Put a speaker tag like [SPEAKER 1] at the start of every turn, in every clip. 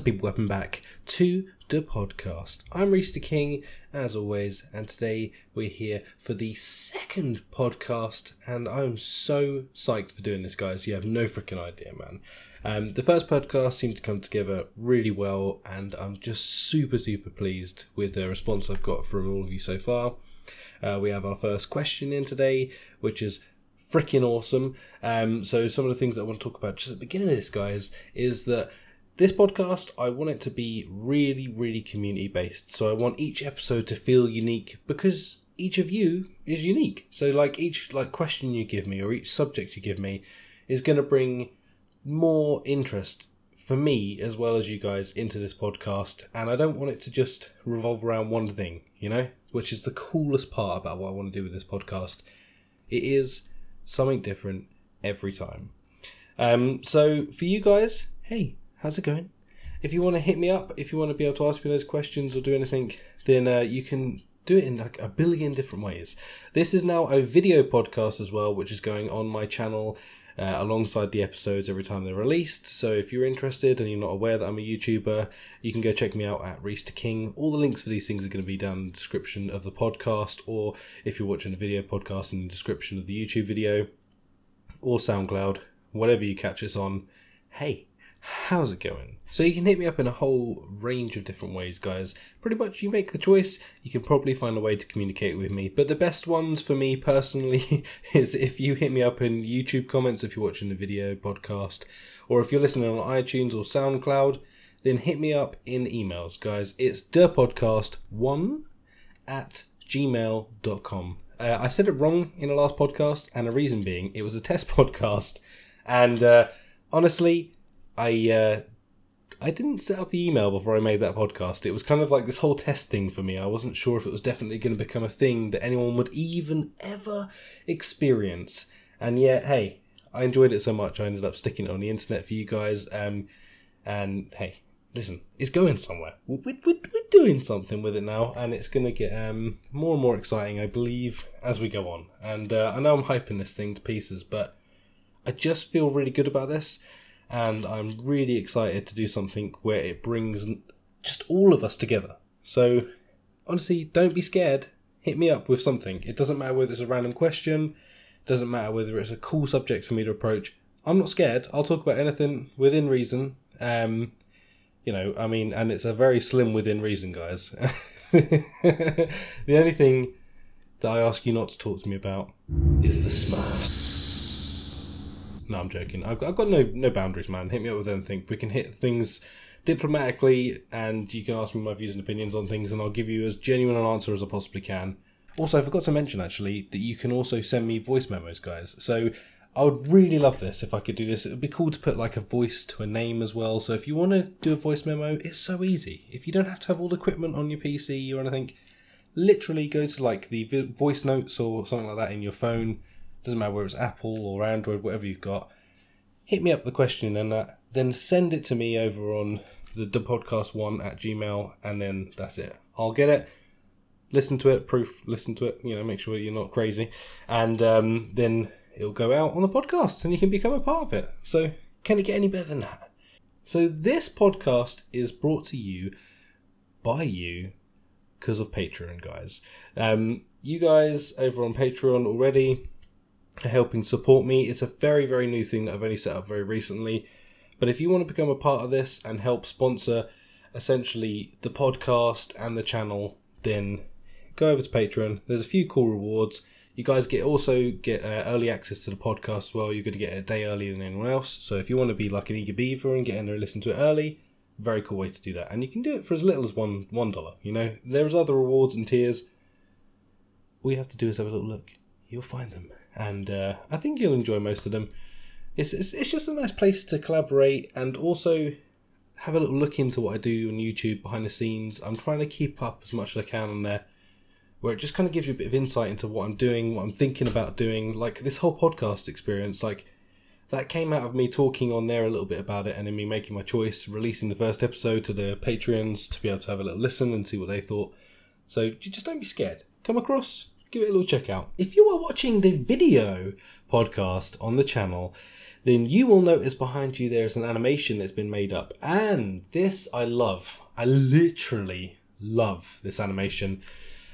[SPEAKER 1] people, welcome back to the podcast. I'm Rhys the King, as always, and today we're here for the second podcast, and I'm so psyched for doing this, guys. You have no freaking idea, man. The first podcast seemed to come together really well, and I'm just super pleased with the response I've got from all of you so far. We have our first question in today, which is freaking awesome. So some of the things that I want to talk about just at the beginning of this, guys, is that this podcast, I want it to be really community based. So I want each episode to feel unique because each of you is unique. So each question you give me or each subject you give me is going to bring more interest for me as well as you guys into this podcast. And I don't want it to just revolve around one thing, which is the coolest part about what I want to do with this podcast. It is something different every time. So for you guys, hey, how's it going? If you want to hit me up, if you want to be able to ask me those questions or do anything, then you can do it in a billion different ways. This is now a video podcast as well, which is going on my channel alongside the episodes every time they're released. So if you're interested and you're not aware that I'm a YouTuber, you can go check me out at Rhys the King. All the links for these things are going to be down in the description of the podcast, or if you're watching a video podcast, in the description of the YouTube video, or SoundCloud, whatever you catch us on. Hey, how's it going? So you can hit me up in a whole range of different ways, guys. Pretty much you make the choice. You can probably find a way to communicate with me. But the best ones for me personally is if you hit me up in YouTube comments if you're watching the video podcast, or if you're listening on iTunes or SoundCloud, then hit me up in emails, guys. It's thepodcast1@gmail.com. I said it wrong in the last podcast, and the reason being, it was a test podcast. And honestly, I didn't set up the email before I made that podcast. It was kind of like this whole test thing for me. I wasn't sure if it was definitely going to become a thing that anyone would even ever experience. And yet, hey, I enjoyed it so much I ended up sticking it on the internet for you guys. And hey, listen, it's going somewhere. We're doing something with it now, and it's going to get more and more exciting, I believe, as we go on. And I know I'm hyping this thing to pieces, but I just feel really good about this. And I'm really excited to do something where it brings just all of us together. So, honestly, don't be scared. Hit me up with something. It doesn't matter whether it's a random question. It doesn't matter whether it's a cool subject for me to approach. I'm not scared. I'll talk about anything within reason. And it's a very slim within reason, guys. The only thing that I ask you not to talk to me about is the Smurfs. No, I'm joking. I've got no boundaries, man. Hit me up with anything. We can hit things diplomatically, and you can ask me my views and opinions on things, and I'll give you as genuine an answer as I possibly can. Also, I forgot to mention, actually, that you can also send me voice memos, guys. So I would really love this if I could do this. It would be cool to put a voice to a name as well. So if you want to do a voice memo, it's so easy. If you don't have to have all the equipment on your PC or anything, literally go to the voice notes or something like that in your phone. Doesn't matter whether it's Apple or Android, whatever you've got. Hit me up the question and that. Then send it to me over on the podcast1@gmail, and then that's it. I'll get it, listen to it, make sure you're not crazy, and then it'll go out on the podcast and you can become a part of it. So can it get any better than that? So this podcast is brought to you by you because of Patreon, guys. You guys over on Patreon already are helping support me. It's a very new thing that I've only set up very recently. But if you want to become a part of this and help sponsor essentially the podcast and the channel, then go over to Patreon. There's a few cool rewards. You guys also get early access to the podcast as well. You're going to get it a day earlier than anyone else. So if you want to be like an eager beaver and get in there and listen to it early, very cool way to do that. And you can do it for as little as $1. There's other rewards and tiers. All you have to do is have a little look. You'll find them. And I think you'll enjoy most of them. It's just a nice place to collaborate and also have a little look into what I do on YouTube behind the scenes. I'm trying to keep up as much as I can on there, where it just kind of gives you a bit of insight into what I'm doing, what I'm thinking about doing. Like this whole podcast experience, that came out of me talking on there a little bit about it and then me making my choice, releasing the first episode to the Patreons to be able to have a little listen and see what they thought. So you just don't be scared. Come across, give it a little check out. If you are watching the video podcast on the channel, then you will notice behind you there's an animation that's been made up. And this I love. I literally love this animation.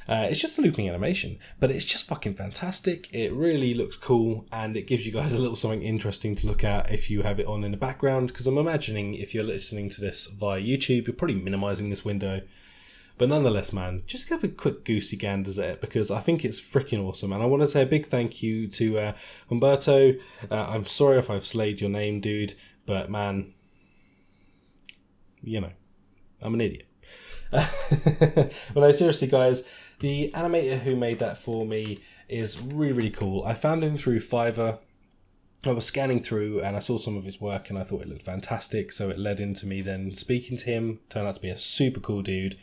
[SPEAKER 1] It's just a looping animation, but it's just fucking fantastic. It really looks cool, and it gives you guys a little something interesting to look at if you have it on in the background, because I'm imagining if you're listening to this via YouTube, you're probably minimizing this window. But nonetheless, man, just have a quick goosey ganders at it, because I think it's freaking awesome. And I want to say a big thank you to Humberto. I'm sorry if I've slayed your name, dude, but man, you know, I'm an idiot. But no, seriously, guys, the animator who made that for me is really, really cool. I found him through Fiverr. I was scanning through and I saw some of his work and I thought it looked fantastic. So it led into me then speaking to him. Turned out to be a super cool dude.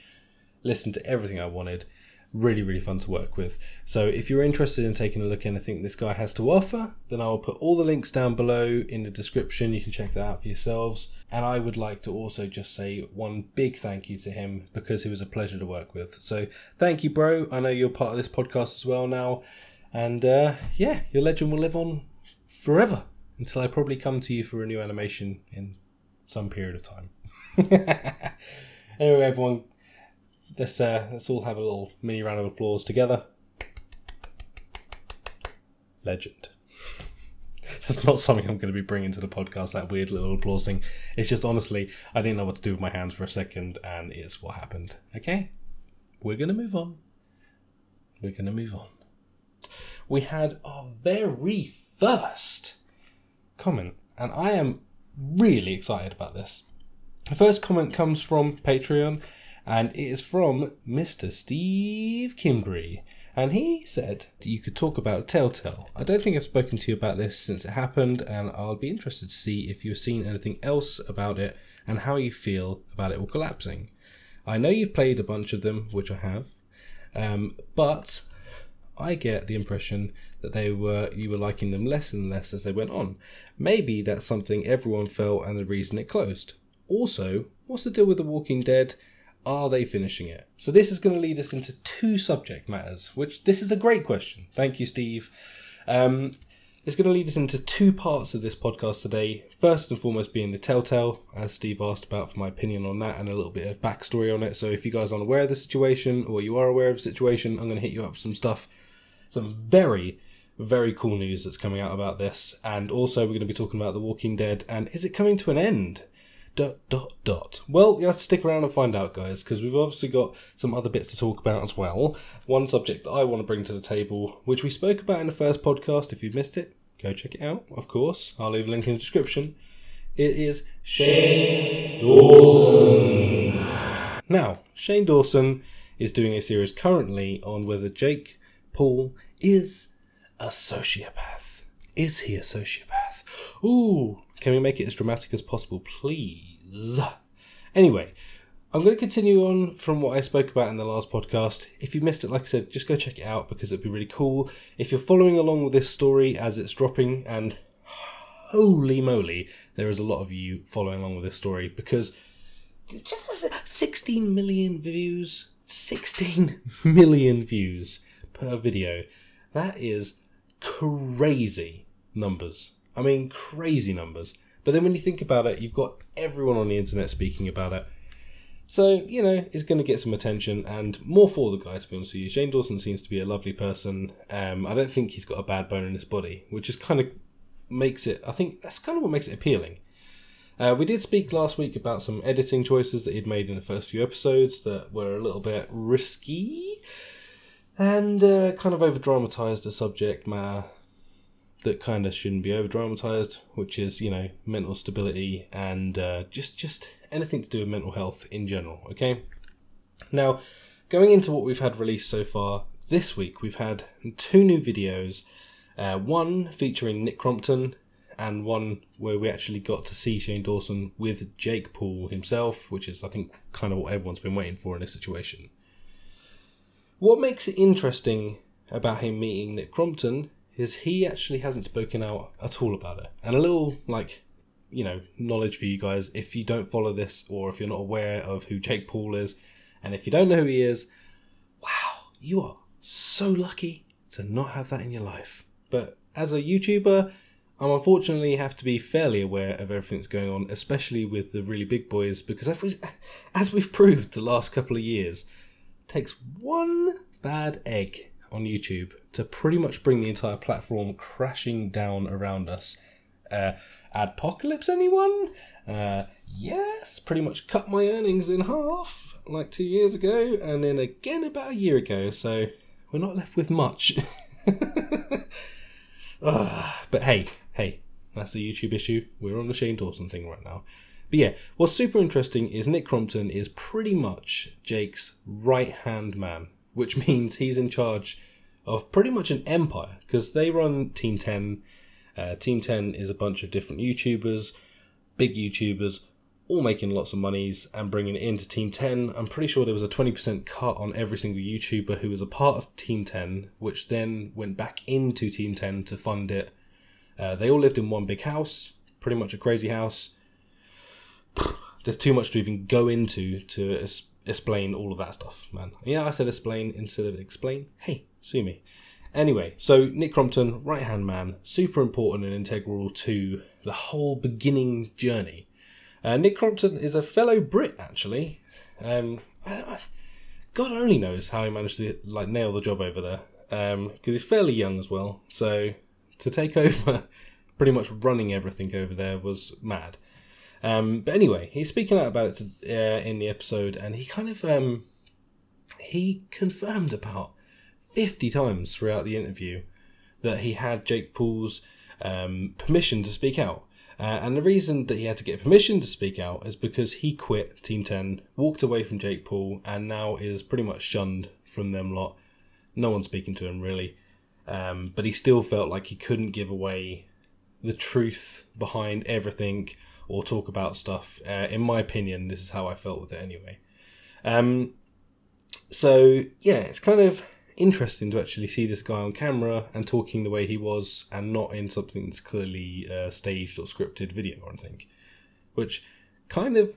[SPEAKER 1] Listened to everything I wanted. Really, really fun to work with. So if you're interested in taking a look at anything this guy has to offer, then I will put all the links down below in the description. You can check that out for yourselves. And I would like to also just say one big thank you to him, because he was a pleasure to work with. So thank you, bro. I know you're part of this podcast as well now. And yeah, your legend will live on forever until I probably come to you for a new animation in some period of time. Anyway, everyone, let's all have a little mini round of applause together. Legend. That's not something I'm going to be bringing to the podcast, that weird little applause thing. It's just, honestly, I didn't know what to do with my hands for a second, and it's what happened. Okay? We're going to move on. We're going to move on. We had our very first comment, and I am really excited about this. The first comment comes from Patreon, and it is from Mr. Steve Kimbry. And he said you could talk about Telltale. I don't think I've spoken to you about this since it happened, and I'll be interested to see if you've seen anything else about it and how you feel about it all collapsing. I know you've played a bunch of them, which I have, but I get the impression that you were liking them less and less as they went on. Maybe that's something everyone felt and the reason it closed. Also, what's the deal with The Walking Dead? Are they finishing it? So this is going to lead us into two subject matters, which this is a great question. Thank you, Steve. It's going to lead us into two parts of this podcast today. First and foremost being the Telltale, as Steve asked about, for my opinion on that and a little bit of backstory on it. So if you guys aren't aware of the situation, or you are aware of the situation, I'm going to hit you up with some stuff. Some very, very cool news that's coming out about this. And also we're going to be talking about The Walking Dead, and is it coming to an end? ... Well, you have to stick around and find out, guys, because we've obviously got some other bits to talk about as well. One subject that I want to bring to the table, which we spoke about in the first podcast. If you've missed it, go check it out, of course. I'll leave a link in the description. It is Shane Dawson. Now, Shane Dawson is doing a series currently on whether Jake Paul is a sociopath. Is he a sociopath? Ooh, can we make it as dramatic as possible, please? Anyway, I'm going to continue on from what I spoke about in the last podcast. If you missed it, like I said, just go check it out, because it'd be really cool. If you're following along with this story as it's dropping, and holy moly, there is a lot of you following along with this story, because just 16 million views, 16 million views per video. That is crazy numbers. I mean, crazy numbers. But then when you think about it, you've got everyone on the internet speaking about it. So, you know, it's going to get some attention, and more for the guy, to be honest with you. Shane Dawson seems to be a lovely person. I don't think he's got a bad bone in his body, which is kind of makes it, I think that's kind of what makes it appealing. We did speak last week about some editing choices that he'd made in the first few episodes that were a little bit risky and kind of over-dramatised the subject matter that kind of shouldn't be over-dramatised, which is, you know, mental stability and just anything to do with mental health in general, okay? Now, going into what we've had released so far, this week we've had 2 new videos, one featuring Nick Crompton, and one where we actually got to see Shane Dawson with Jake Paul himself, which is, I think, kind of what everyone's been waiting for in this situation. What makes it interesting about him meeting Nick Crompton is he actually hasn't spoken out at all about it. And a little, like, you know, knowledge for you guys, if you don't follow this, or if you're not aware of who Jake Paul is, and if you don't know who he is, wow, you are so lucky to not have that in your life. But as a YouTuber, I'm unfortunately have to be fairly aware of everything that's going on, especially with the really big boys, because as we've proved the last couple of years, it takes one bad egg on YouTube to pretty much bring the entire platform crashing down around us. Adpocalypse, anyone? Yes, pretty much cut my earnings in half like 2 years ago, and then again about a year ago, so we're not left with much. But hey, that's a YouTube issue. We're on the Shane Dawson thing right now. But yeah, what's super interesting is Nick Crompton is pretty much Jake's right-hand man, which means he's in charge of pretty much an empire, because they run Team 10. Team 10 is a bunch of different YouTubers, big YouTubers, all making lots of monies and bringing it into Team 10. I'm pretty sure there was a 20% cut on every single YouTuber who was a part of Team 10, which then went back into Team 10 to fund it. They all lived in one big house, pretty much a crazy house. There's too much to even go into to explain all of that stuff, man. Yeah, I said explain instead of explain. Hey, sue me. Anyway, so Nick Crompton, right-hand man, super important and integral to the whole beginning journey. Nick Crompton is a fellow Brit, actually. God only knows how he managed to nail the job over there, because he's fairly young as well. So to take over, pretty much running everything over there was mad. But anyway, he's speaking out about it in the episode, and he kind of he confirmed about 50 times throughout the interview that he had Jake Paul's permission to speak out. And the reason that he had to get permission to speak out is because he quit Team 10, walked away from Jake Paul, and now is pretty much shunned from them lot. No one's speaking to him, really. But he still felt like he couldn't give away the truth behind everything or talk about stuff. In my opinion, this is how I felt with it anyway. So, yeah, it's kind of interesting to actually see this guy on camera and talking the way he was, and not in something that's clearly staged or scripted video or anything, which kind of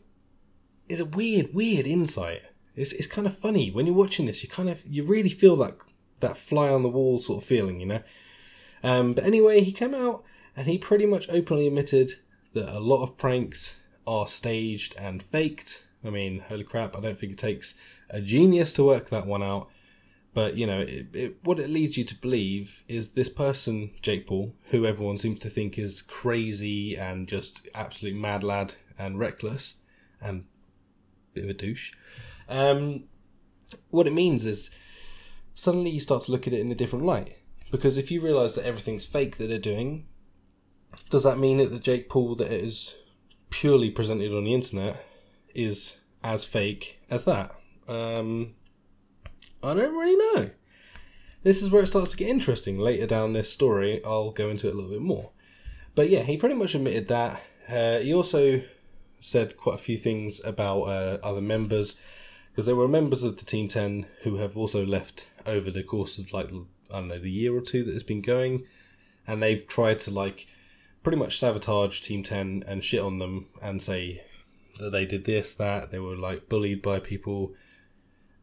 [SPEAKER 1] is a weird insight. It's kind of funny when you're watching this. You really feel that fly on the wall sort of feeling, you know. But anyway, he came out and he pretty much openly admitted that a lot of pranks are staged and faked. I mean, holy crap! I don't think it takes a genius to work that one out. But, you know, what it leads you to believe is this person, Jake Paul, who everyone seems to think is crazy and just absolute mad lad and reckless and a bit of a douche. What it means is suddenly you start to look at it in a different light. Because if you realise that everything's fake that they're doing, does that mean that the Jake Paul that is purely presented on the internet is as fake as that? I don't really know. This is where it starts to get interesting. Later down this story, I'll go into it a little bit more. But yeah, he pretty much admitted that. He also said quite a few things about other members, because there were members of the Team 10 who have also left over the course of, the year or two that it's been going, and they've tried to, pretty much sabotage Team 10 and shit on them and say that they did this, that, they were, bullied by people,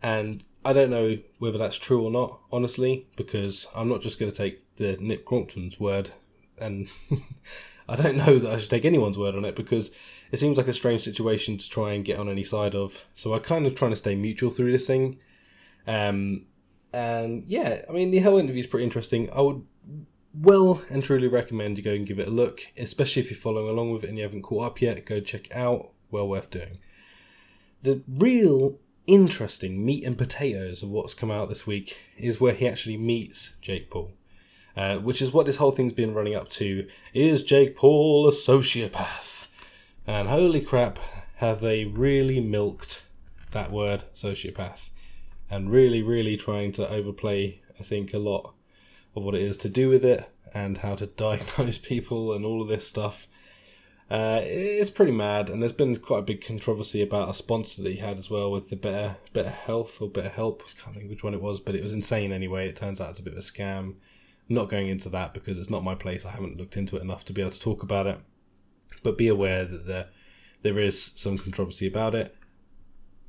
[SPEAKER 1] and I don't know whether that's true or not, honestly, because I'm not just going to take the Nick Crompton's word, and I don't know that I should take anyone's word on it, because it seems like a strange situation to try and get on any side of, so I'm kind of trying to stay neutral through this thing. And yeah, I mean, the whole interview is pretty interesting. I would well and truly recommend you go and give it a look, especially if you're following along with it and you haven't caught up yet. Go check it out, well worth doing. The real interesting meat and potatoes of what's come out this week is where he actually meets Jake Paul, which is what this whole thing's been running up to. Is Jake Paul a sociopath? And holy crap, have they really milked that word, sociopath, and really trying to overplay, I think, a lot of what it is to do with it and how to diagnose people and all of this stuff. It's pretty mad, and there's been quite a big controversy about a sponsor that he had as well with the Better Health or Better Help. I can't think which one it was, but it was insane anyway. It turns out it's a bit of a scam. I'm not going into that because it's not my place. I haven't looked into it enough to be able to talk about it. But be aware that there is some controversy about it.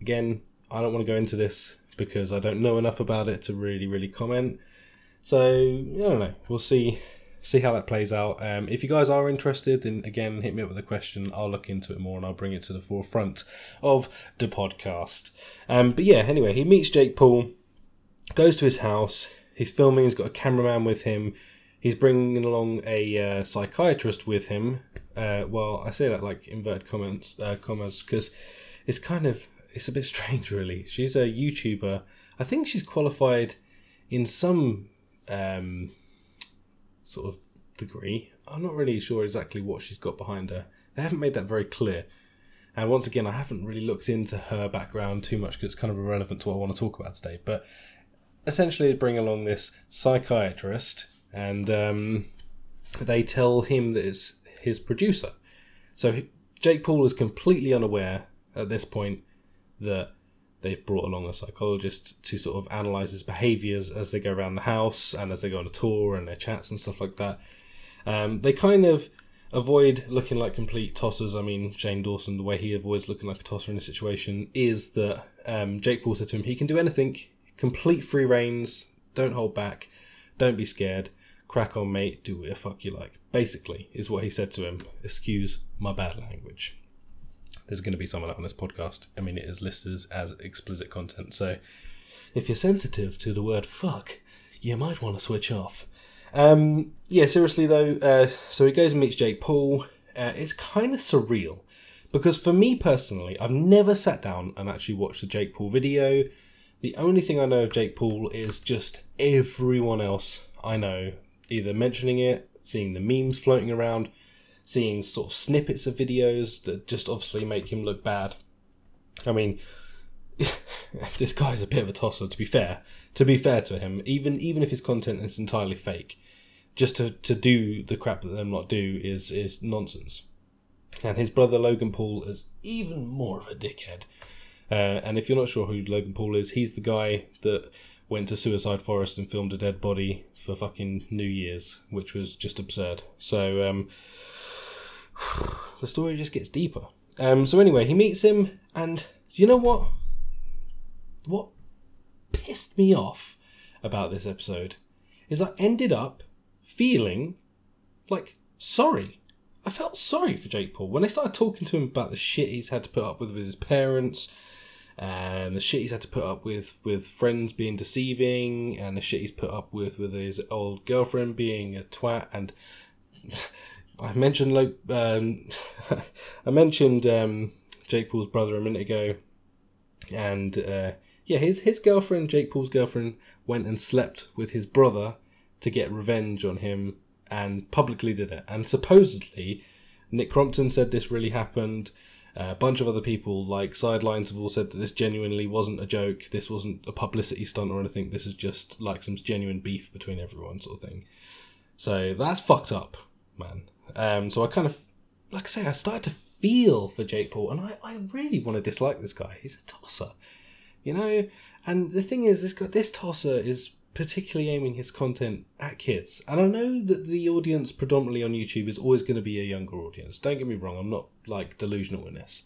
[SPEAKER 1] Again, I don't want to go into this because I don't know enough about it to really comment. So, I don't know. We'll see see how that plays out. If you guys are interested, then again, hit me up with a question. I'll look into it more and I'll bring it to the forefront of the podcast. But yeah, anyway, he meets Jake Paul, goes to his house. He's filming. He's got a cameraman with him. He's bringing along a psychiatrist with him. Well, I say that like inverted commas, because it's a bit strange, really. She's a YouTuber. I think she's qualified in some sort of degree. I'm not really sure exactly what she's got behind her. They haven't made that very clear. And once again, I haven't really looked into her background too much because it's kind of irrelevant to what I want to talk about today. But essentially, they bring along this psychiatrist, and they tell him that it's his producer. So Jake Paul is completely unaware at this point that they've brought along a psychologist to sort of analyse his behaviours as they go around the house and as they go on a tour and their chats and stuff like that. They kind of avoid looking like complete tossers. I mean, Shane Dawson, the way he avoids looking like a tosser in this situation is that Jake Paul said to him, he can do anything, complete free reins, don't hold back, don't be scared, crack on mate, do what the fuck you like, basically, is what he said to him. Excuse my bad language. There's going to be some of that on this podcast. I mean, it is listed as explicit content, so if you're sensitive to the word fuck, you might want to switch off. Yeah, seriously though, so he goes and meets Jake Paul. It's kind of surreal, because for me personally, I've never sat down and actually watched the Jake Paul video. The only thing I know of Jake Paul is just everyone else I know either mentioning it, seeing the memes floating around, seeing sort of snippets of videos that just obviously make him look bad. I mean, this guy's a bit of a tosser, to be fair. To be fair to him, even if his content is entirely fake, just to do the crap that them lot do is nonsense. And his brother Logan Paul is even more of a dickhead. And if you're not sure who Logan Paul is, he's the guy that went to Suicide Forest and filmed a dead body for fucking New Year's, which was just absurd. So, the story just gets deeper. So anyway, he meets him, and you know what? What pissed me off about this episode is I ended up feeling like sorry. I felt sorry for Jake Paul when they started talking to him about the shit he's had to put up with his parents, and the shit he's had to put up with friends being deceiving, and the shit he's put up with his old girlfriend being a twat. And I mentioned Jake Paul's brother a minute ago, and yeah, his girlfriend, Jake Paul's girlfriend, went and slept with his brother to get revenge on him, and publicly did it. And supposedly, Nick Crompton said this really happened. A bunch of other people, like Sidelines, have all said that this genuinely wasn't a joke. This wasn't a publicity stunt or anything. This is just like some genuine beef between everyone, sort of thing. So that's fucked up, man. So I kind of, like I say, I started to feel for Jake Paul, and I really want to dislike this guy. He's a tosser, you know. And the thing is, this tosser is particularly aiming his content at kids. And I know that the audience predominantly on YouTube is always going to be a younger audience. Don't get me wrong, I'm not like delusional in this.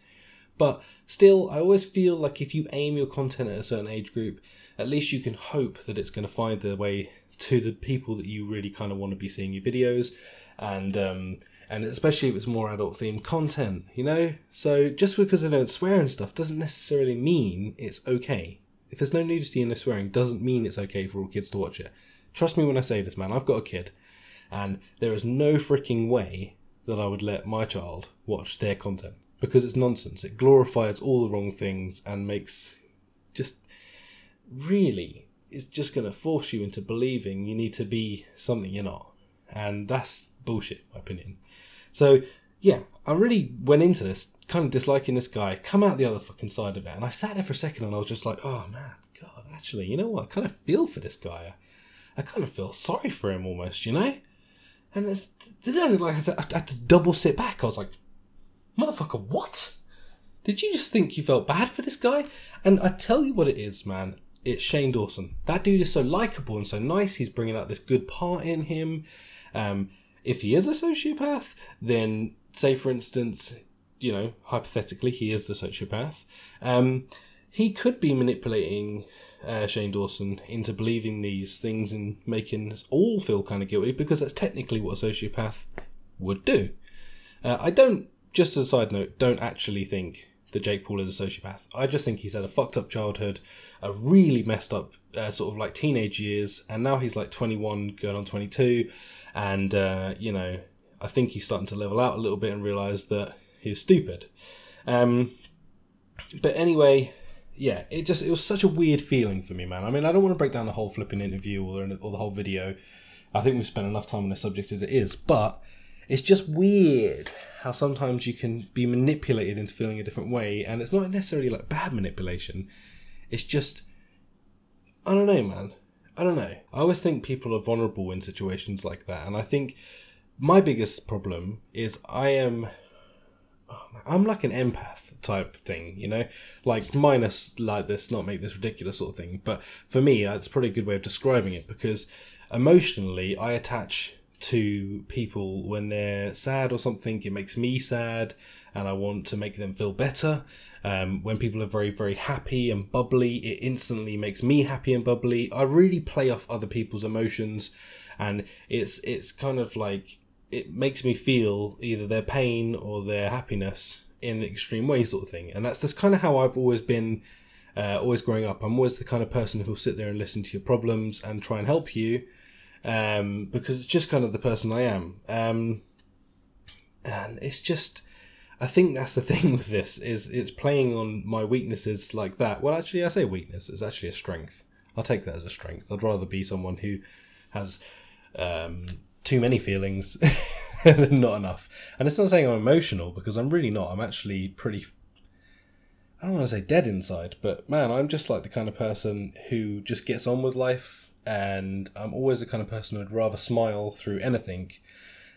[SPEAKER 1] But still, I always feel like if you aim your content at a certain age group, at least you can hope that it's going to find their way to the people that you really kind of want to be seeing your videos. And especially if it's more adult themed content, you know? So just because they don't swear and stuff doesn't necessarily mean it's okay. If there's no nudity and no swearing, doesn't mean it's okay for all kids to watch it. Trust me when I say this, man. I've got a kid, and there is no freaking way that I would let my child watch their content, because it's nonsense. It glorifies all the wrong things and makes just really, it's just going to force you into believing you need to be something you're not. And that's bullshit, in my opinion. So, yeah, I really went into this kind of disliking this guy, come out the other fucking side of it, and I sat there for a second and I was just like, oh man, God, actually, you know what, I kind of feel for this guy. I kind of feel sorry for him almost, you know? And then I had to double sit back. I was like, motherfucker, what? Did you just think you felt bad for this guy? And I tell you what it is, man, it's Shane Dawson. That dude is so likeable and so nice. He's bringing out this good part in him. If he is a sociopath, then say for instance, you know, hypothetically, he is the sociopath. He could be manipulating Shane Dawson into believing these things and making us all feel kind of guilty, because that's technically what a sociopath would do. I don't, just as a side note, don't actually think that Jake Paul is a sociopath. I just think he's had a fucked up childhood, a really messed up sort of like teenage years, and now he's like 21 going on 22, and you know, I think he's starting to level out a little bit and realise that he's stupid. But anyway, yeah, it was such a weird feeling for me, man. I mean, I don't want to break down the whole flipping interview or the whole video. I think we've spent enough time on this subject as it is, but it's just weird how sometimes you can be manipulated into feeling a different way, and it's not necessarily like bad manipulation. It's just, I don't know, man. I don't know. I always think people are vulnerable in situations like that, and I think my biggest problem is I'm like an empath type thing, you know, like minus like this, not make this ridiculous sort of thing. But for me, that's probably a good way of describing it, because emotionally I attach to people when they're sad or something. It makes me sad and I want to make them feel better. When people are very, very happy and bubbly, it instantly makes me happy and bubbly. I really play off other people's emotions, and it's kind of like, it makes me feel either their pain or their happiness in an extreme way, sort of thing. And that's kind of how I've always been, always growing up. I'm always the kind of person who'll sit there and listen to your problems and try and help you, because it's just kind of the person I am. And it's just, I think that's the thing with this, is it's playing on my weaknesses like that. Well, actually, I say weakness, it's actually a strength. I'll take that as a strength. I'd rather be someone who has too many feelings than not enough. And it's not saying I'm emotional, because I'm really not. I'm actually pretty, I don't want to say dead inside, but man, I'm just like the kind of person who just gets on with life, and I'm always the kind of person who'd rather smile through anything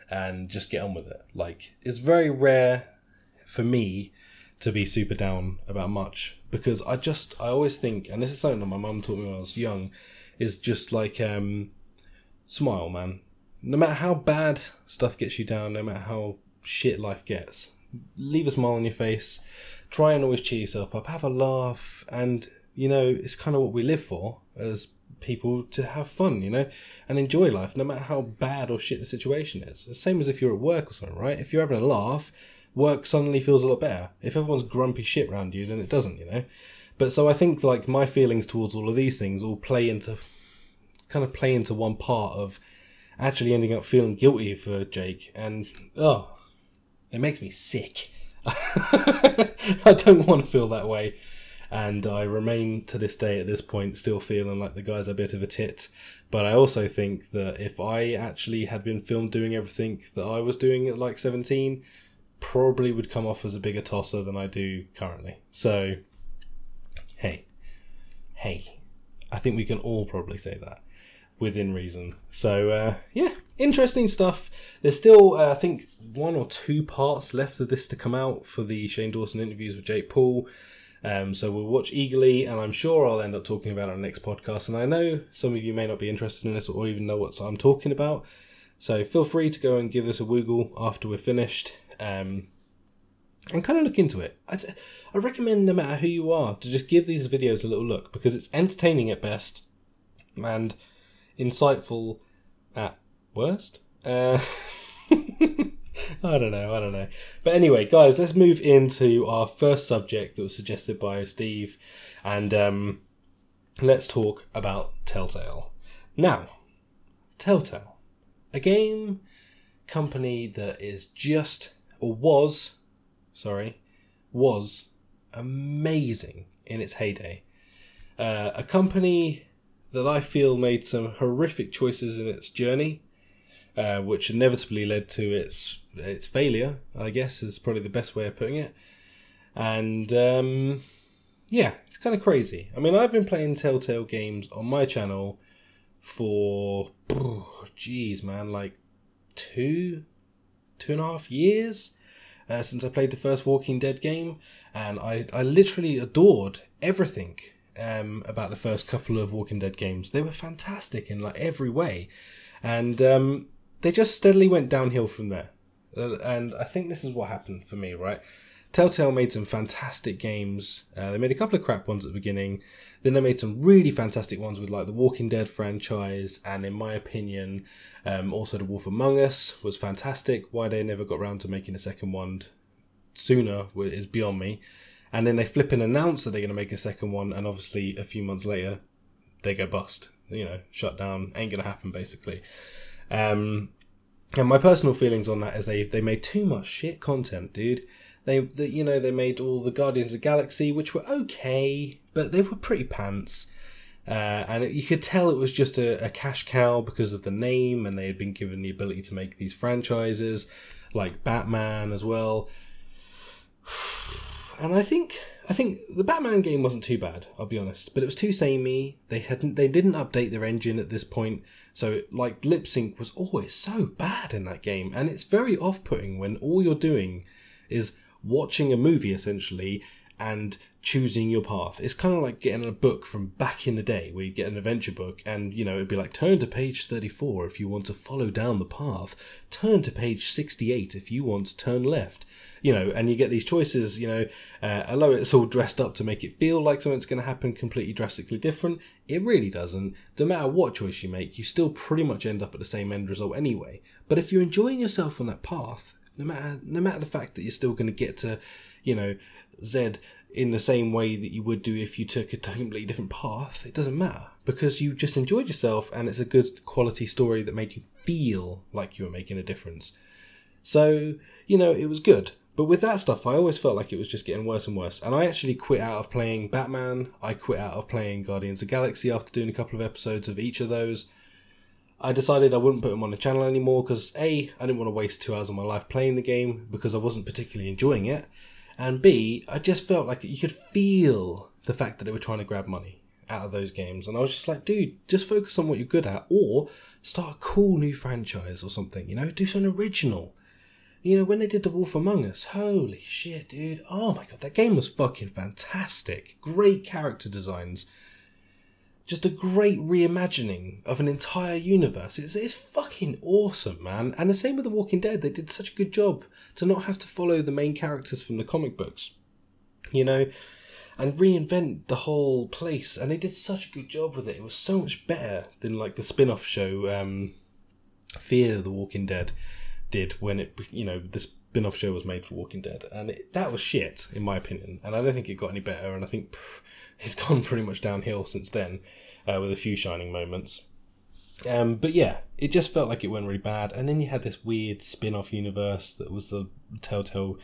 [SPEAKER 1] and just get on with it. Like, it's very rare for me to be super down about much, because I always think, and this is something that my mum taught me when I was young, is just like, smile, man. No matter how bad stuff gets you down, no matter how shit life gets, leave a smile on your face, try and always cheer yourself up, have a laugh, and, you know, it's kind of what we live for as people, to have fun, you know, and enjoy life, no matter how bad or shit the situation is. It's the same as if you're at work or something, right? If you're having a laugh, work suddenly feels a lot better. If everyone's grumpy shit around you, then it doesn't, you know? But so I think, like, my feelings towards all of these things all play into one part of actually ending up feeling guilty for Jake, and it makes me sick. I don't want to feel that way, and I remain to this day at this point still feeling like the guy's a bit of a tit. But I also think that if I actually had been filmed doing everything that I was doing at like 17, probably would come off as a bigger tosser than I do currently. So hey, I think we can all probably say that within reason. So yeah, interesting stuff. There's still I think 1 or 2 parts left of this to come out for the Shane Dawson interviews with Jake Paul, so we'll watch eagerly, and I'm sure I'll end up talking about it on the next podcast. And I know some of you may not be interested in this or even know what I'm talking about, so feel free to go and give this a woogle after we're finished, and kind of look into it. I recommend, no matter who you are, to just give these videos a little look, because it's entertaining at best and insightful at worst. I don't know. But anyway, guys, let's move into our first subject that was suggested by Steve, and let's talk about Telltale. Now, Telltale, a game company that is just, or was amazing in its heyday. A company that I feel made some horrific choices in its journey, which inevitably led to its failure, I guess, is probably the best way of putting it. And yeah, it's kind of crazy. I mean, I've been playing Telltale games on my channel for, like 2.5 years, since I played the first Walking Dead game, and I literally adored everything about the first couple of Walking Dead games. They were fantastic in like every way, and they just steadily went downhill from there. And I think this is what happened for me, right? Telltale made some fantastic games. They made a couple of crap ones at the beginning. Then they made some really fantastic ones with like the Walking Dead franchise. And in my opinion, also The Wolf Among Us was fantastic. Why they never got around to making a second one sooner is beyond me. And then they flip and announce that they're going to make a second one. And obviously a few months later, they go bust. Shut down. Ain't going to happen basically. And my personal feelings on that is they made too much shit content, dude. They made all the Guardians of the Galaxy, which were okay, but they were pretty pants. And you could tell it was just a cash cow because of the name, and they had been given the ability to make these franchises, like Batman as well. And I think the Batman game wasn't too bad, I'll be honest, but it was too samey. They didn't update their engine at this point, so like lip sync was always so bad in that game, and it's very off-putting when all you're doing is watching a movie essentially and choosing your path. It's kind of like getting a book from back in the day where you get an adventure book and it'd be like, turn to page 34 if you want to follow down the path, turn to page 68 if you want to turn left, and you get these choices, although it's all dressed up to make it feel like something's going to happen completely drastically different, it really doesn't. No matter what choice you make, you still pretty much end up at the same end result anyway. But if you're enjoying yourself on that path, no matter the fact that you're still going to get to, Z in the same way that you would do if you took a completely different path, it doesn't matter because you just enjoyed yourself and it's a good quality story that made you feel like you were making a difference. So, it was good. But with that stuff, I always felt like it was just getting worse and worse. And I actually quit out of playing Batman. I quit out of playing Guardians of the Galaxy after doing a couple of episodes of each of those. I decided I wouldn't put them on the channel anymore because A, I didn't want to waste 2 hours of my life playing the game because I wasn't particularly enjoying it. And B, I just felt like you could feel the fact that they were trying to grab money out of those games. And I was just like, dude, just focus on what you're good at or start a cool new franchise or something, do something original. When they did The Wolf Among Us, holy shit, dude. Oh my god, that game was fucking fantastic. Great character designs. Just a great reimagining of an entire universe. It's fucking awesome, man. And the same with The Walking Dead. They did such a good job to not have to follow the main characters from the comic books, and reinvent the whole place. And they did such a good job with it. It was so much better than like the spin-off show, Fear the Walking Dead did when it, the spin-off show was made for Walking Dead. And that was shit, in my opinion. And I don't think it got any better. And I think it's gone pretty much downhill since then, with a few shining moments. But yeah, it just felt like it went really bad. And then you had this weird spin-off universe that was the Telltale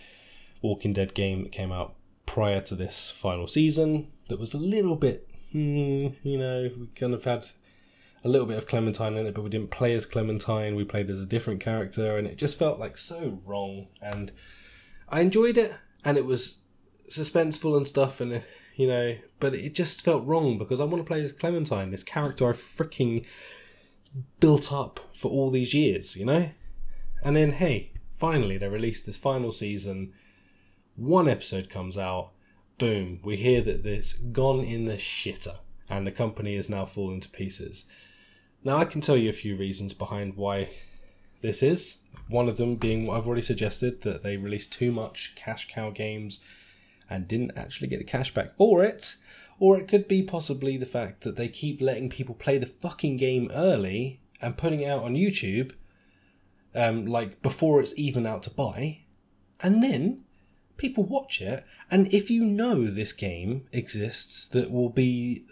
[SPEAKER 1] Walking Dead game that came out prior to this final season. That was a little bit, we kind of had a little bit of Clementine in it, but we didn't play as Clementine. We played as a different character, and it just felt like so wrong. And I enjoyed it, and it was suspenseful and stuff, and but it just felt wrong because I want to play as Clementine, this character I freaking built up for all these years, And then, hey, finally they released this final season. One episode comes out, boom, we hear that it's gone in the shitter, and the company is now falling to pieces. Now, I can tell you a few reasons behind why this is. One of them being what I've already suggested, that they released too much cash cow games and didn't actually get the cash back for it. Or it could be possibly the fact that they keep letting people play the fucking game early and putting it out on YouTube, before it's even out to buy. And then people watch it, and if this game exists that will be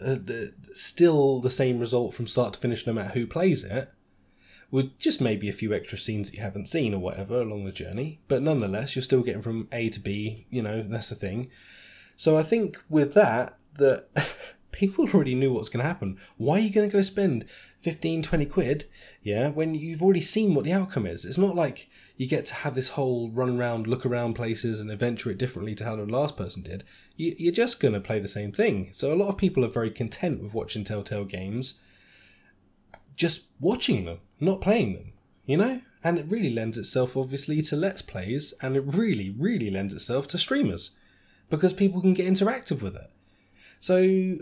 [SPEAKER 1] still the same result from start to finish no matter who plays it, with just maybe a few extra scenes that you haven't seen or whatever along the journey, but nonetheless you're still getting from A to B, that's the thing. So I think with that people already knew what's going to happen. Why are you going to go spend 15-20 quid when you've already seen what the outcome is? It's not like you get to have this whole run around, look around places and adventure it differently to how the last person did. You're just going to play the same thing. So a lot of people are very content with watching Telltale games, just watching them, not playing them, And it really lends itself, obviously, to Let's Plays, and it really, really lends itself to streamers, because people can get interactive with it. So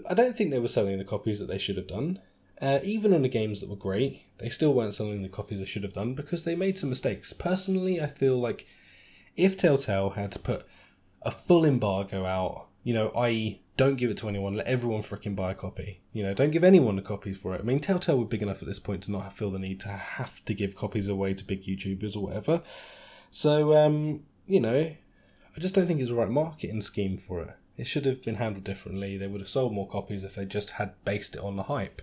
[SPEAKER 1] I don't think they were selling the copies that they should have done. Even on the games that were great, they still weren't selling the copies they should have done because they made some mistakes. Personally, I feel like if Telltale had put a full embargo out, i.e. don't give it to anyone, let everyone freaking buy a copy. Don't give anyone a copy for it. I mean, Telltale were big enough at this point to not feel the need to have to give copies away to big YouTubers or whatever. So, I just don't think it's the right marketing scheme for it. It should have been handled differently. They would have sold more copies if they just had based it on the hype.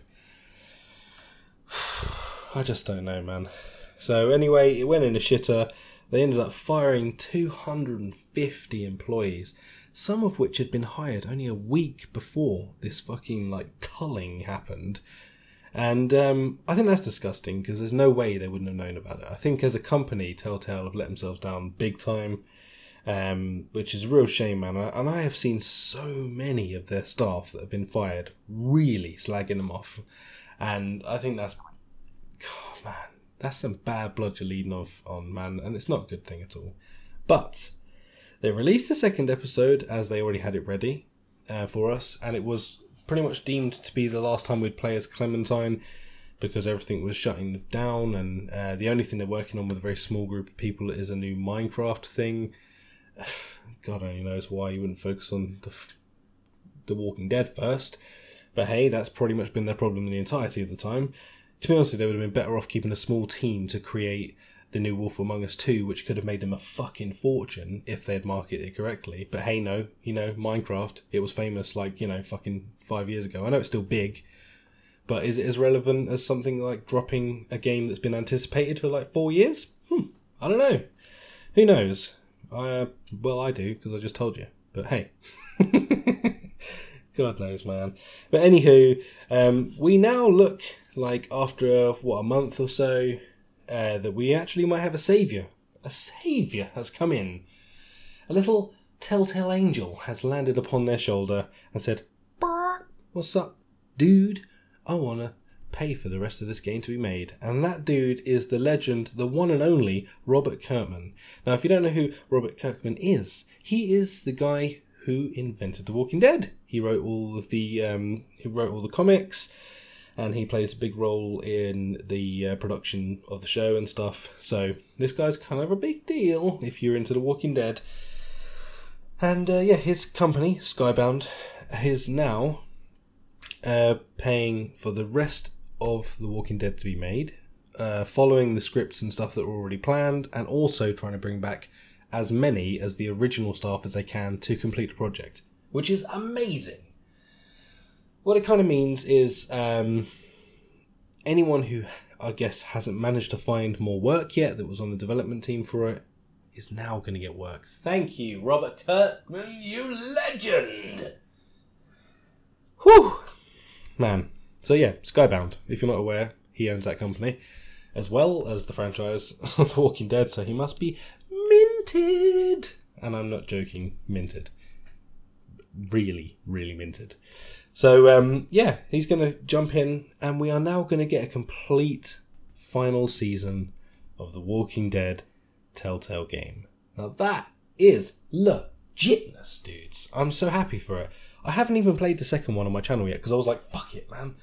[SPEAKER 1] I just don't know, man. So anyway, it went in a shitter. They ended up firing 250 employees, some of which had been hired only a week before this fucking, culling happened. And I think that's disgusting, because there's no way they wouldn't have known about it. I think as a company, Telltale have let themselves down big time, which is a real shame, man. And I have seen so many of their staff that have been fired really slagging them off. And I think that's... God, man. That's some bad blood you're leading off on, man. And it's not a good thing at all. But they released the second episode as they already had it ready for us. And it was pretty much deemed to be the last time we'd play as Clementine, because everything was shutting down. And the only thing they're working on with a very small group of people is a new Minecraft thing. God only knows why you wouldn't focus on the Walking Dead first. But hey, that's pretty much been their problem in the entirety of the time. To be honest with you, they would have been better off keeping a small team to create the new Wolf Among Us 2, which could have made them a fucking fortune if they had marketed it correctly. But hey, no, Minecraft, it was famous fucking 5 years ago. I know it's still big, but is it as relevant as something like dropping a game that's been anticipated for 4 years? I don't know. Who knows? I do, because I just told you. But hey. God knows, man. But anywho, we now look like after, a month or so, that we actually might have a saviour. A saviour has come in. A little telltale angel has landed upon their shoulder and said, "What's up, dude? I want to pay for the rest of this game to be made." And that dude is the legend, the one and only Robert Kirkman. Now, if you don't know who Robert Kirkman is, he is the guy who invented The Walking Dead. He wrote all of the comics, and he plays a big role in the production of the show and stuff. So this guy's kind of a big deal if you're into The Walking Dead. And his company, Skybound, is now paying for the rest of The Walking Dead to be made, following the scripts and stuff that were already planned, and also trying to bring back as many as the original staff as they can to complete the project, which is amazing. What it kind of means is anyone who, I guess, hasn't managed to find more work yet that was on the development team for it is now going to get work. Thank you, Robert Kirkman, you legend! Whew! Man. So yeah, Skybound, if you're not aware, he owns that company, as well as the franchise The Walking Dead, so he must be minted! And I'm not joking, minted. Really, really minted. So, he's going to jump in, and we are now going to get a complete final season of The Walking Dead Telltale game. Now that is legitness, dudes. I'm so happy for it. I haven't even played the second one on my channel yet, because I was like, fuck it, man.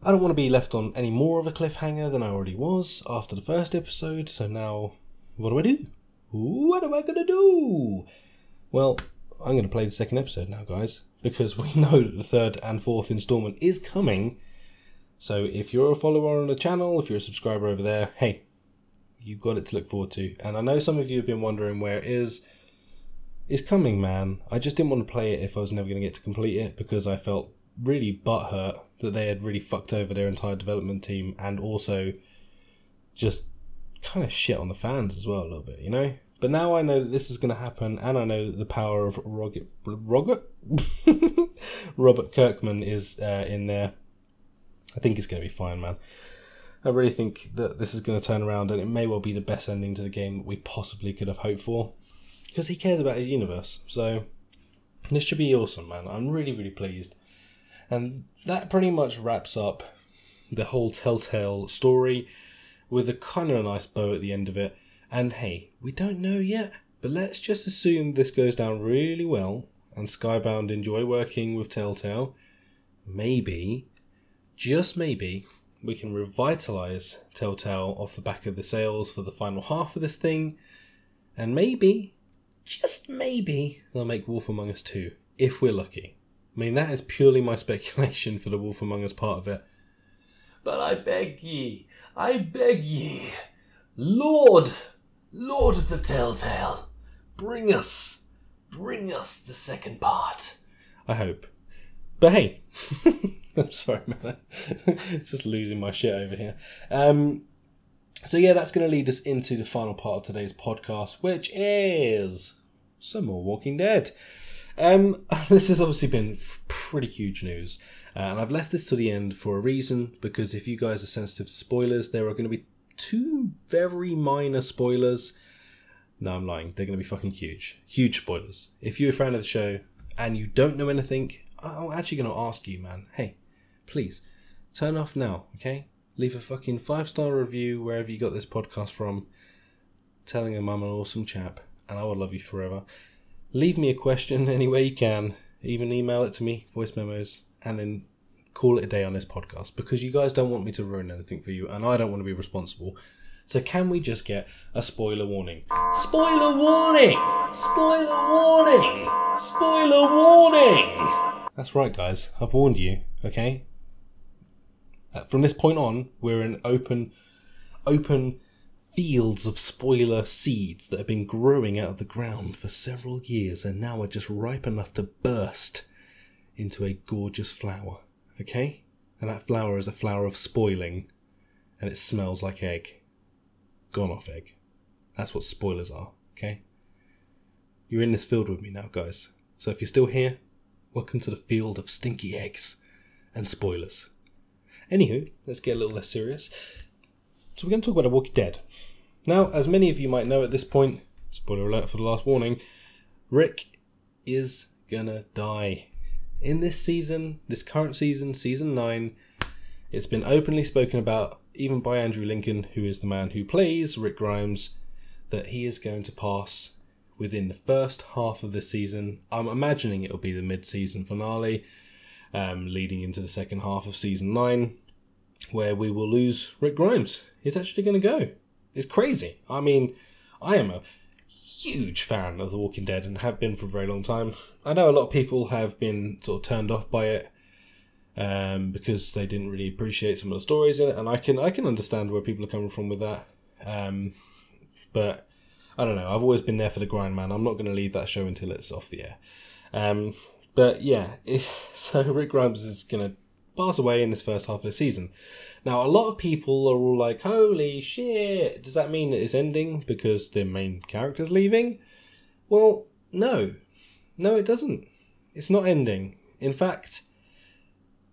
[SPEAKER 1] I don't want to be left on any more of a cliffhanger than I already was after the first episode, so now, what do I do? What am I going to do? Well, I'm going to play the second episode now, guys, because we know that the third and fourth installment is coming. So if you're a follower on the channel, if you're a subscriber over there, hey, you've got it to look forward to. And I know some of you have been wondering where it is. It's coming, man. I just didn't want to play it if I was never going to get to complete it, because I felt really butthurt that they had really fucked over their entire development team, and also just kind of shit on the fans as well a little bit, you know? But now I know that this is going to happen, and I know that the power of Robert Kirkman is in there. I think it's going to be fine, man. I really think that this is going to turn around, and it may well be the best ending to the game that we possibly could have hoped for, because he cares about his universe. So this should be awesome, man. I'm really, really pleased. And that pretty much wraps up the whole Telltale story with a kind of a nice bow at the end of it. And hey, we don't know yet, but let's just assume this goes down really well and Skybound enjoy working with Telltale. Maybe, just maybe, we can revitalise Telltale off the back of the sales for the final half of this thing. And maybe just maybe they'll make Wolf Among Us 2, if we're lucky. I mean, that is purely my speculation for the Wolf Among Us part of it. But I beg ye, Lord of the Telltale, bring us the second part. I hope. But hey, I'm sorry, man. Just losing my shit over here. So yeah, that's going to lead us into the final part of today's podcast, which is some more Walking Dead. This has obviously been pretty huge news, and I've left this to the end for a reason, because if you guys are sensitive to spoilers, there are going to be 2 very minor spoilers. No, I'm lying. They're going to be fucking huge spoilers. If you're a fan of the show and you don't know anything, I'm actually going to ask you, man, hey, please turn off now, okay? Leave a fucking 5-star review wherever you got this podcast from, telling them I'm an awesome chap and I will love you forever. Leave me a question any way you can. Even email it to me, voice memos, and then call it a day on this podcast, because you guys don't want me to ruin anything for you and I don't want to be responsible. So can we just get a spoiler warning? Spoiler warning! Spoiler warning! Spoiler warning! That's right, guys. I've warned you, okay? From this point on, we're in open fields of spoiler seeds that have been growing out of the ground for several years and now are just ripe enough to burst into a gorgeous flower, okay? And that flower is a flower of spoiling, and it smells like egg. Gone off egg. That's what spoilers are, okay? You're in this field with me now, guys. So if you're still here, welcome to the field of stinky eggs and spoilers. Anywho, let's get a little less serious. So we're going to talk about The Walking Dead. Now, as many of you might know at this point, spoiler alert for the last warning, Rick is gonna die. In this season, this current season, season 9, it's been openly spoken about, even by Andrew Lincoln, who is the man who plays Rick Grimes, that he is going to pass within the first half of this season. I'm imagining it'll be the mid-season finale, leading into the second half of season 9, where we will lose Rick Grimes. He's actually going to go. It's crazy. I mean, I am a huge fan of The Walking Dead and have been for a very long time. I know a lot of people have been sort of turned off by it because they didn't really appreciate some of the stories in it, and I can understand where people are coming from with that. But I don't know. I've always been there for the grind, man. I'm not going to leave that show until it's off the air. But yeah, so Rick Grimes is going to pass away in this first half of the season. Now, a lot of people are all like, holy shit, does that mean that it's ending because the main character's leaving? Well, no. No, it doesn't. It's not ending. In fact,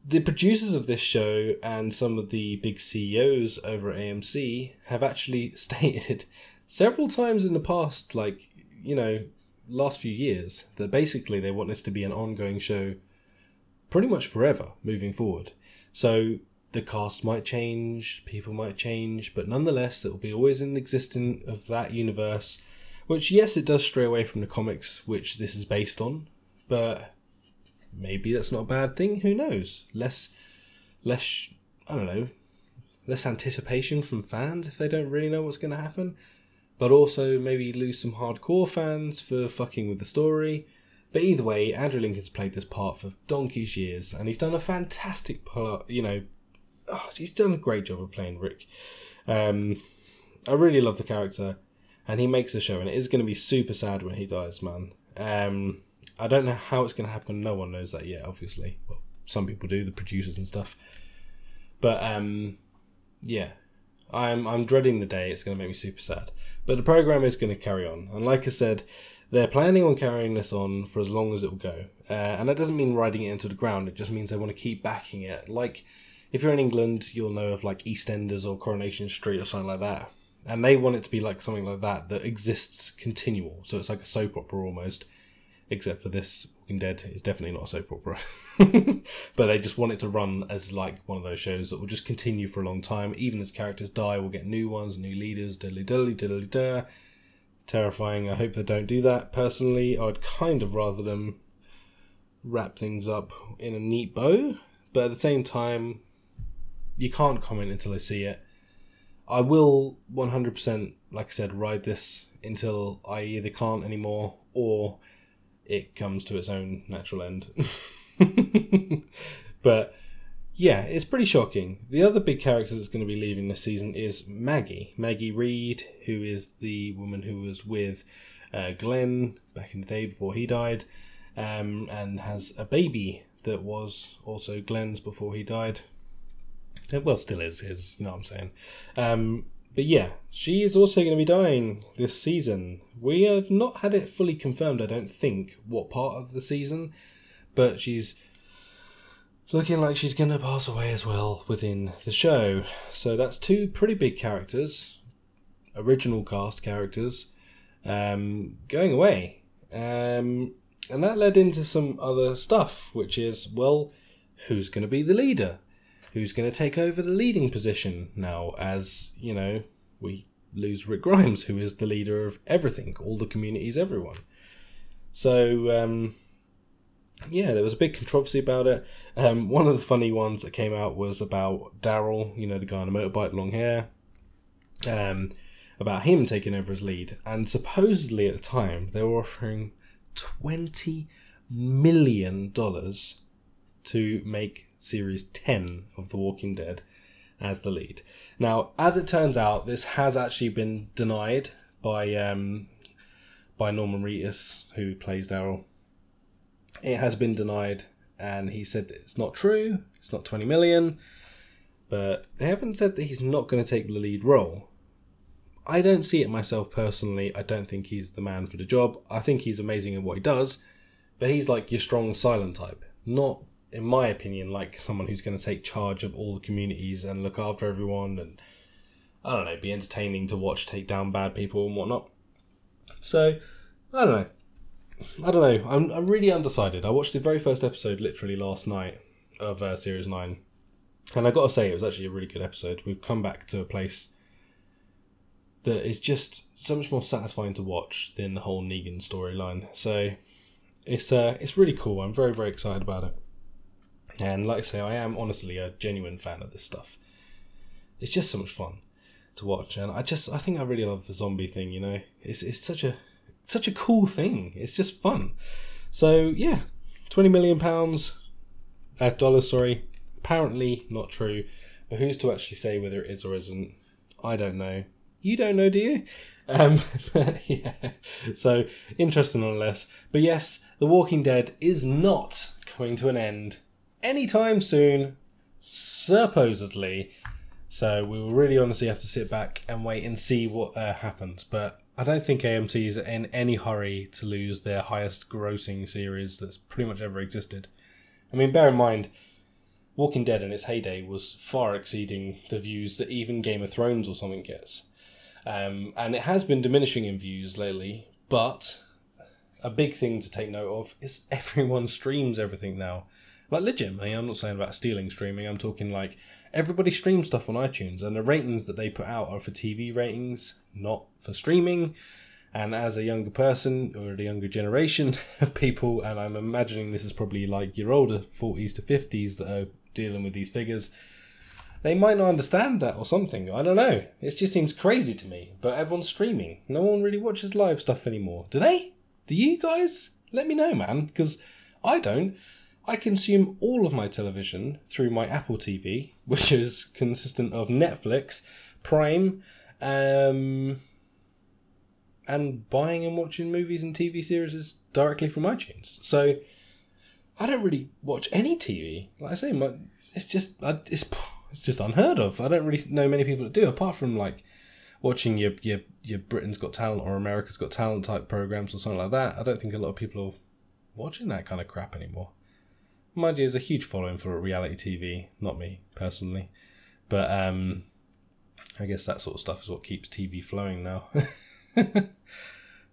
[SPEAKER 1] the producers of this show and some of the big CEOs over at AMC have actually stated several times in the past, like, you know, last few years, that basically they want this to be an ongoing show pretty much forever moving forward. So the cast might change, people might change, but nonetheless it will be always in existence of that universe, which, yes, it does stray away from the comics which this is based on, but maybe that's not a bad thing. Who knows? Less I don't know, less anticipation from fans if they don't really know what's going to happen, but also maybe lose some hardcore fans for fucking with the story. But either way, Andrew Lincoln's played this part for donkey's years, and he's done a fantastic part, you know. He's done a great job of playing Rick. I really love the character, and he makes the show, and it is going to be super sad when he dies, man. I don't know how it's going to happen. No one knows that yet, obviously. Well, some people do, the producers and stuff. But yeah, I'm dreading the day. It's going to make me super sad. But the program is going to carry on, and like I said, they're planning on carrying this on for as long as it will go. And that doesn't mean riding it into the ground. It just means they want to keep backing it. Like, if you're in England, you'll know of like EastEnders or Coronation Street or something like that. And they want it to be like something like that exists continual. So it's like a soap opera almost. Except for this, Walking Dead is definitely not a soap opera. But they just want it to run as like one of those shows that will just continue for a long time. Even as characters die, we'll get new ones, new leaders, diddly-diddly-diddly-da. Terrifying. I hope they don't do that. Personally, I'd kind of rather them wrap things up in a neat bow, but at the same time, you can't comment until I see it. I will 100%, like I said, ride this until I either can't anymore or it comes to its own natural end. But yeah, it's pretty shocking. The other big character that's going to be leaving this season is Maggie Reed, who is the woman who was with Glenn back in the day before he died, and has a baby that was also Glenn's before he died. Well, still is his, you know what I'm saying. But yeah, she is also going to be dying this season. We have not had it fully confirmed, I don't think, what part of the season, but she's looking like she's going to pass away as well within the show. So that's two pretty big characters, original cast characters, going away. And that led into some other stuff, which is, well, who's going to be the leader? Who's going to take over the leading position now, as, you know, we lose Rick Grimes, who is the leader of everything, all the communities, everyone. So, yeah, there was a big controversy about it. One of the funny ones that came out was about Daryl, you know, the guy on a motorbike, long hair, about him taking over as lead. And supposedly at the time, they were offering $20 million to make Series 10 of The Walking Dead as the lead. Now, as it turns out, this has actually been denied by Norman Reedus, who plays Daryl. It has been denied, and he said that it's not true, it's not 20 million, but they haven't said that he's not going to take the lead role. I don't see it myself personally. I don't think he's the man for the job. I think he's amazing at what he does, but he's like your strong silent type, not, in my opinion, like someone who's going to take charge of all the communities and look after everyone and, I don't know, be entertaining to watch, take down bad people and whatnot. So, I don't know. I'm really undecided. I watched the very first episode literally last night of Series 9. And I got to say, it was actually a really good episode. We've come back to a place that is just so much more satisfying to watch than the whole Negan storyline. So, it's really cool. I'm very, very excited about it. And like I say, I am honestly a genuine fan of this stuff. It's just so much fun to watch. And I think I really love the zombie thing, you know. It's such a cool thing. It's just fun. So yeah, £20 million, dollars, sorry. Apparently not true, but who's to actually say whether it is or isn't? I don't know. You don't know, do you? Yeah. So interesting nonetheless. But yes, The Walking Dead is not coming to an end anytime soon, supposedly. So we will really honestly have to sit back and wait and see what happens. But I don't think AMC is in any hurry to lose their highest grossing series that's pretty much ever existed. I mean, bear in mind, Walking Dead in its heyday was far exceeding the views that even Game of Thrones or something gets. And it has been diminishing in views lately, but a big thing to take note of is everyone streams everything now. Like, legitimately, I'm not saying about stealing streaming, I'm talking like everybody streams stuff on iTunes, and the ratings that they put out are for TV ratings, not for streaming. And as a younger person, or the younger generation of people, and I'm imagining this is probably like your older 40s to 50s that are dealing with these figures, they might not understand that or something. I don't know. It just seems crazy to me. But everyone's streaming. No one really watches live stuff anymore. Do they? Do you guys? Let me know, man, because I don't. I consume all of my television through my Apple TV, which is consistent of Netflix, Prime, and buying and watching movies and TV series directly from iTunes. So I don't really watch any TV. Like I say, it's just unheard of. I don't really know many people that do, apart from like watching your Britain's Got Talent or America's Got Talent type programs or something like that. I don't think a lot of people are watching that kind of crap anymore. Mind you, there's a huge following for reality TV. Not me, personally. But I guess that sort of stuff is what keeps TV flowing now.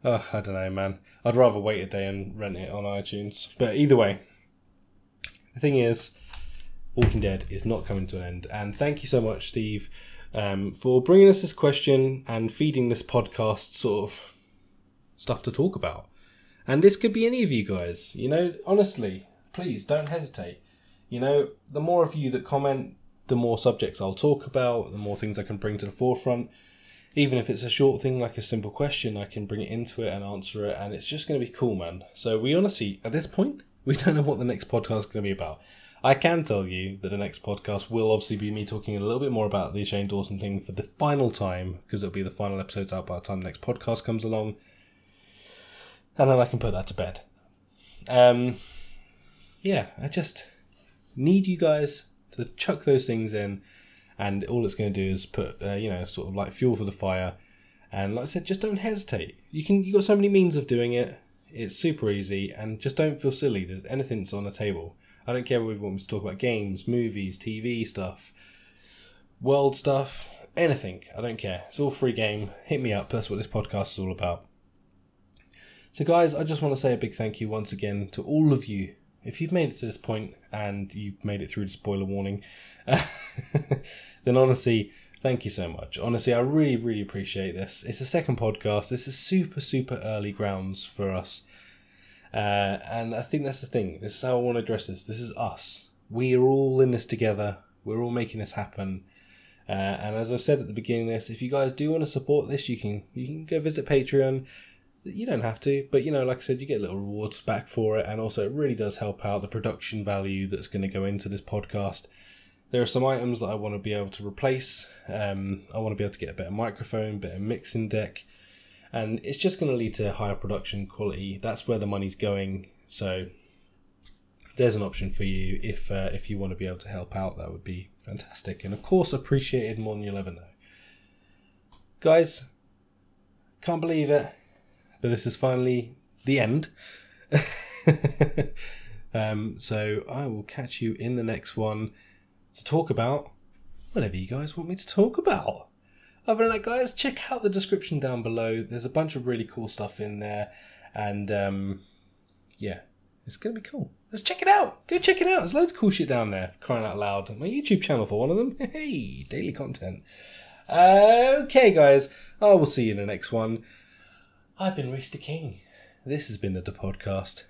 [SPEAKER 1] Oh, I don't know, man. I'd rather wait a day and rent it on iTunes. But either way, the thing is, Walking Dead is not coming to an end. And thank you so much, Steve, for bringing us this question and feeding this podcast sort of stuff to talk about. And this could be any of you guys. You know, honestly, please don't hesitate. You know, the more of you that comment, the more subjects I'll talk about, the more things I can bring to the forefront. Even if it's a short thing like a simple question, I can bring it into it and answer it, and it's just going to be cool, man. So we honestly, at this point, we don't know what the next podcast is going to be about. I can tell you that the next podcast will obviously be me talking a little bit more about the Shane Dawson thing for the final time, because it'll be the final episodes out by the time the next podcast comes along. And then I can put that to bed. Yeah, I just need you guys to chuck those things in, and all it's going to do is put, sort of like fuel for the fire. And like I said, just don't hesitate. You've got so many means of doing it. It's super easy, and just don't feel silly. There's anything that's on the table. I don't care whether you want me to talk about games, movies, TV stuff, world stuff, anything. I don't care. It's all free game. Hit me up. That's what this podcast is all about. So guys, I just want to say a big thank you once again to all of you. If you've made it to this point and you've made it through the spoiler warning, then honestly, thank you so much. Honestly, I really, really appreciate this. It's the second podcast. This is super, super early grounds for us. And I think that's the thing. This is how I want to address this. This is us. We are all in this together. We're all making this happen. And as I've said at the beginning of this, if you guys do want to support this, you can go visit Patreon. You don't have to, but like I said, you get little rewards back for it, and also it really does help out the production value that's going to go into this podcast. There are some items that I want to be able to replace. I want to be able to get a better microphone, better mixing deck, and it's just going to lead to higher production quality. That's where the money's going. So there's an option for you if you want to be able to help out. That would be fantastic, and of course appreciated more than you'll ever know. Guys, can't believe it. But this is finally the end. So I will catch you in the next one to talk about whatever you guys want me to talk about. Other than that, guys, check out the description down below. There's a bunch of really cool stuff in there. And yeah, it's going to be cool. Let's check it out. Go check it out. There's loads of cool shit down there, crying out loud. My YouTube channel for one of them. Hey, daily content. Okay, guys, I will see you in the next one. I've been Rhys the King. This has been the podcast.